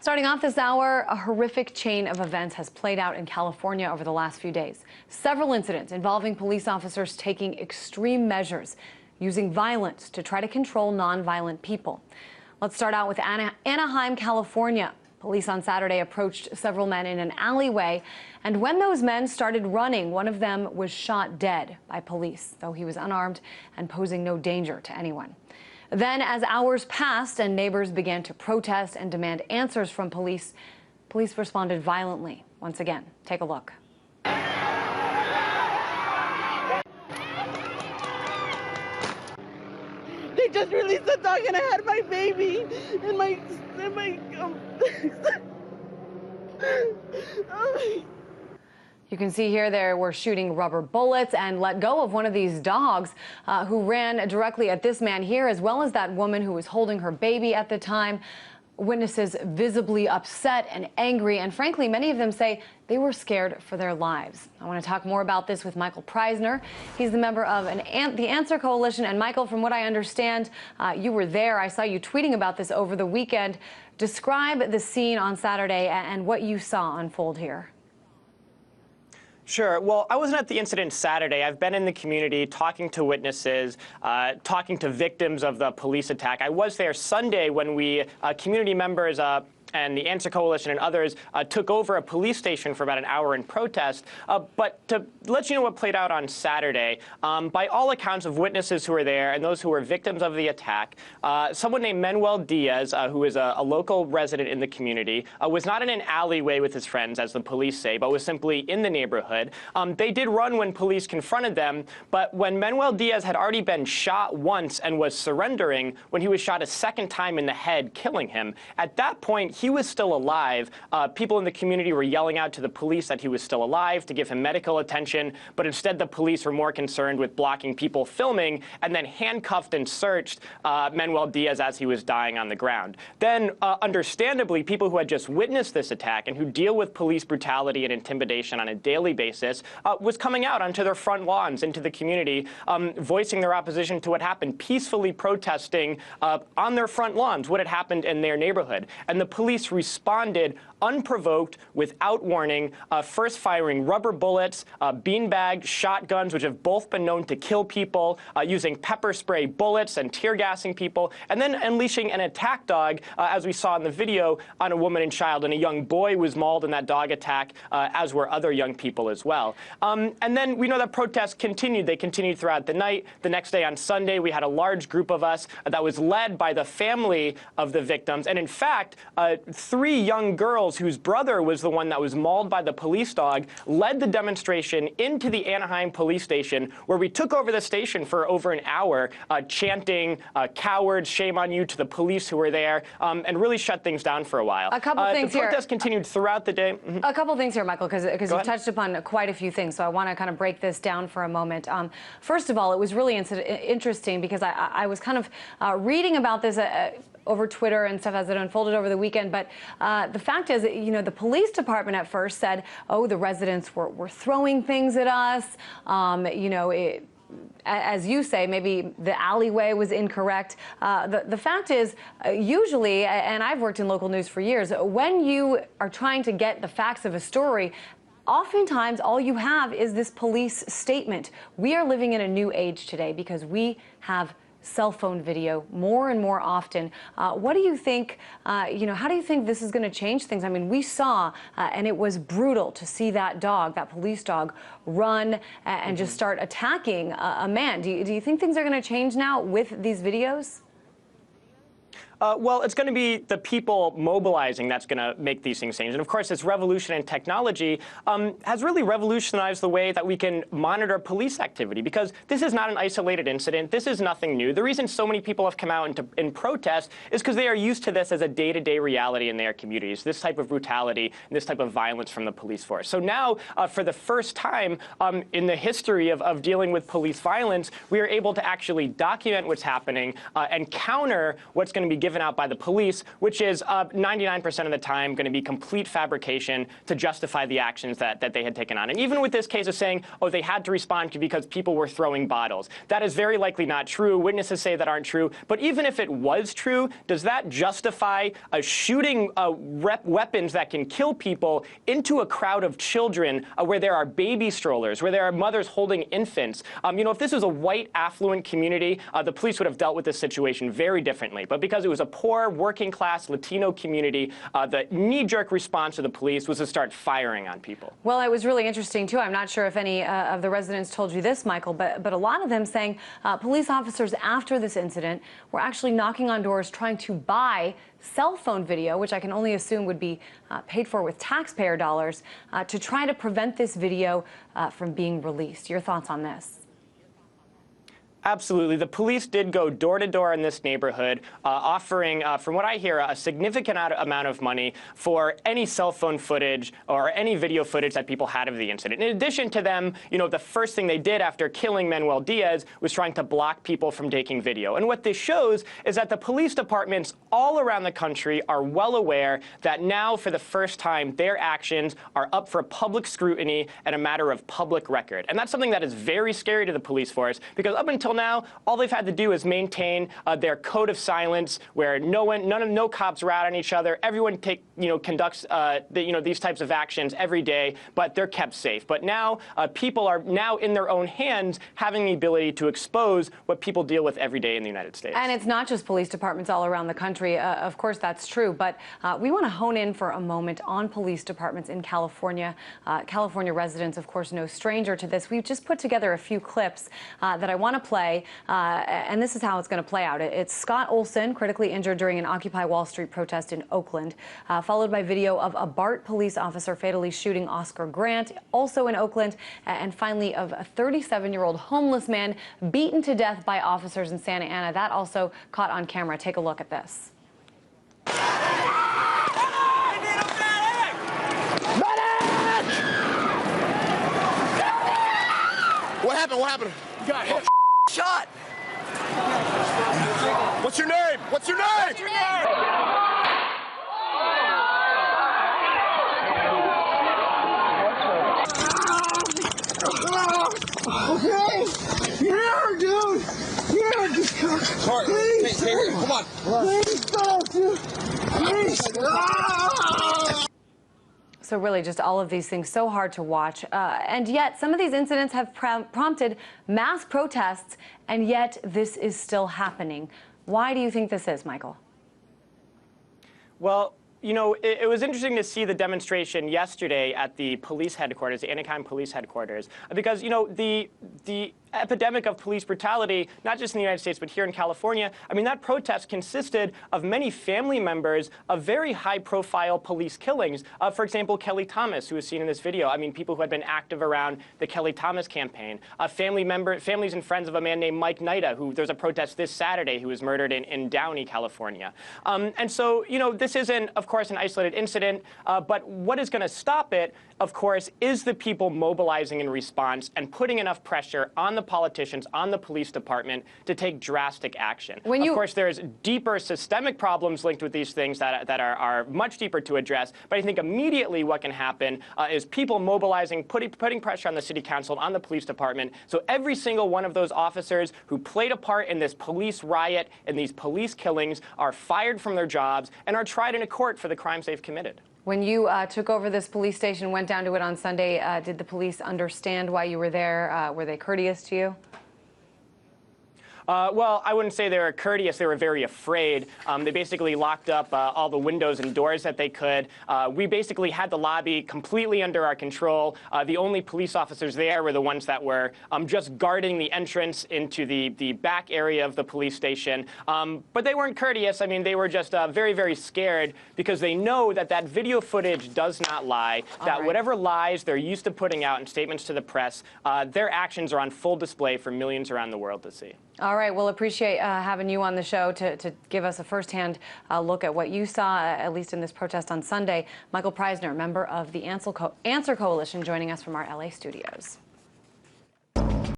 Starting off this hour, a horrific chain of events has played out in California over the last few days. Several incidents involving police officers taking extreme measures, using violence to try to control nonviolent people. Let's start out with Anaheim, California. Police on Saturday approached several men in an alleyway, and when those men started running, one of them was shot dead by police, though he was unarmed and posing no danger to anyone. Then, as hours passed and neighbors began to protest and demand answers from police, police responded violently once again. Take a look. They just released the dog and I had my baby and my You can see here they were shooting rubber bullets and let go of one of these dogs who ran directly at this man here, as well as that woman who was holding her baby at the time. Witnesses visibly upset and angry, and frankly, many of them say they were scared for their lives. I want to talk more about this with Michael Preisner. He's the member of the Answer Coalition. And Michael, from what I understand, you were there. I saw you tweeting about this over the weekend. Describe the scene on Saturday and what you saw unfold here. Sure. Well, I wasn't at the incident Saturday. I've been in the community talking to witnesses, talking to victims of the police attack. I was there Sunday when we, community members, and the Answer Coalition and others took over a police station for about an hour in protest. But to let you know what played out on Saturday, by all accounts of witnesses who were there and those who were victims of the attack, someone named Manuel Diaz, who is a local resident in the community, was not in an alleyway with his friends, as the police say, but was simply in the neighborhood. They did run when police confronted them, but when Manuel Diaz had already been shot once and was surrendering, when he was shot a second time in the head, killing him, at that point, he was still alive. People in the community were yelling out to the police that he was still alive, to give him medical attention, but instead the police were more concerned with blocking people filming and then handcuffed and searched Manuel Diaz as he was dying on the ground. Then, understandably, people who had just witnessed this attack and who deal with police brutality and intimidation on a daily basis was coming out onto their front lawns into the community, voicing their opposition to what happened, peacefully protesting on their front lawns what had happened in their neighborhood. And the police responded unprovoked, without warning, first firing rubber bullets, beanbag shotguns, which have both been known to kill people, using pepper spray bullets and tear gassing people, and then unleashing an attack dog, as we saw in the video, on a woman and child. And a young boy was mauled in that dog attack, as were other young people as well. And then we know that protests continued. They continued throughout the night. The next day on Sunday, we had a large group of us that was led by the family of the victims. And in fact, 3 young girls whose brother was the one that was mauled by the police dog led the demonstration into the Anaheim police station, where we took over the station for over an hour, chanting, "Cowards, shame on you," to the police who were there, and really shut things down for a while. A couple things here. The protest continued throughout the day. A couple things here, Michael, because you've touched upon quite a few things, so I want to kind of break this down for a moment. First of all, it was really interesting because I was kind of reading about this over Twitter and stuff as it unfolded over the weekend. But the fact is, you know, the police department at first said, oh, the residents were throwing things at us. You know, as you say, maybe the alleyway was incorrect. The fact is, usually, and I've worked in local news for years, when you are trying to get the facts of a story, oftentimes all you have is this police statement. We are living in a new age today because we have cell phone video more and more often. What do you think, you know, how do you think this is going to change things? I mean, we saw, and it was brutal to see that dog, that police dog, run and just start attacking a man. Do you think things are going to change now with these videos? Well, it's going to be the people mobilizing that's going to make these things change. And of course, this revolution in technology has really revolutionized the way that we can monitor police activity, because this is not an isolated incident. This is nothing new. The reason so many people have come out in protest is because they are used to this as a day-to-day reality in their communities, this type of brutality and this type of violence from the police force. So now, for the first time in the history of dealing with police violence, we are able to actually document what's happening and counter what's going to be given given out by the police, which is 99% of the time going to be complete fabrication to justify the actions that they had taken on. And even with this case of saying, oh, they had to respond because people were throwing bottles, that is very likely not true. Witnesses say that aren't true. But even if it was true, does that justify shooting weapons that can kill people into a crowd of children where there are baby strollers, where there are mothers holding infants? If this was a white, affluent community, the police would have dealt with this situation very differently. But because it was a poor, working-class Latino community, the knee-jerk response of the police was to start firing on people. Well, it was really interesting, too. I'm not sure if any of the residents told you this, Michael, but a lot of them saying police officers after this incident were actually knocking on doors trying to buy cell phone video, which I can only assume would be paid for with taxpayer dollars, to try to prevent this video from being released. Your thoughts on this? Absolutely. The police did go door to door in this neighborhood, offering, from what I hear, a significant amount of money for any cell phone footage or any video footage that people had of the incident. In addition to them, the first thing they did after killing Manuel Diaz was trying to block people from taking video. And what this shows is that the police departments all around the country are well aware that now, for the first time, their actions are up for public scrutiny and a matter of public record. And that's something that is very scary to the police force, because up until now, all they've had to do is maintain their code of silence, where no cops rat on each other. Everyone conducts these types of actions every day, but they're kept safe. But now people are now in their own hands, having the ability to expose what people deal with every day in the United States. And it's not just police departments all around the country. Of course, that's true. But we want to hone in for a moment on police departments in California. California residents, of course, no stranger to this. We've just put together a few clips that I want to play. And this is how it's going to play out. It's Scott Olson, critically injured during an Occupy Wall Street protest in Oakland, followed by video of a BART police officer fatally shooting Oscar Grant, also in Oakland, and finally of a 37-year-old homeless man beaten to death by officers in Santa Ana. That also caught on camera. Take a look at this. What happened? What happened? Got hit. Shot. What's your name? What's your name? What's your name? Okay? Yeah, dude. Yeah, just come. Please. Hey, come on. Please don't, dude. Please. So really just all of these things so hard to watch. And yet some of these incidents have prompted mass protests, and yet this is still happening. Why do you think this is, Michael? Well, it was interesting to see the demonstration yesterday at the police headquarters, the Anaheim police headquarters, because, the epidemic of police brutality, not just in the United States, but here in California, that protest consisted of many family members of very high-profile police killings. For example, Kelly Thomas, who was seen in this video. People who had been active around the Kelly Thomas campaign. Families and friends of a man named Mike Nida, who there's a protest this Saturday, who was murdered in Downey, California. And so, this isn't, of course, an isolated incident, but what is going to stop it, of course, is the people mobilizing in response and putting enough pressure on the politicians, on the police department, to take drastic action. Of course, there's deeper systemic problems linked with these things that are much deeper to address. But I think immediately what can happen is people mobilizing, putting pressure on the city council, on the police department. So every single one of those officers who played a part in this police riot and these police killings are fired from their jobs and are tried in a court for the crimes they've committed. When you took over this police station, went down to it on Sunday, did the police understand why you were there? Were they courteous to you? Well, I wouldn't say they were courteous. They were very afraid. They basically locked up all the windows and doors that they could. We basically had the lobby completely under our control. The only police officers there were the ones that were just guarding the entrance into the back area of the police station. But they weren't courteous. I mean, they were just very, very scared because they know that that video footage does not lie, that whatever lies they're used to putting out in statements to the press, their actions are on full display for millions around the world to see. All right. We'll appreciate having you on the show to give us a firsthand look at what you saw, at least in this protest on Sunday. Michael Preisner, member of the Answer Coalition, joining us from our LA studios.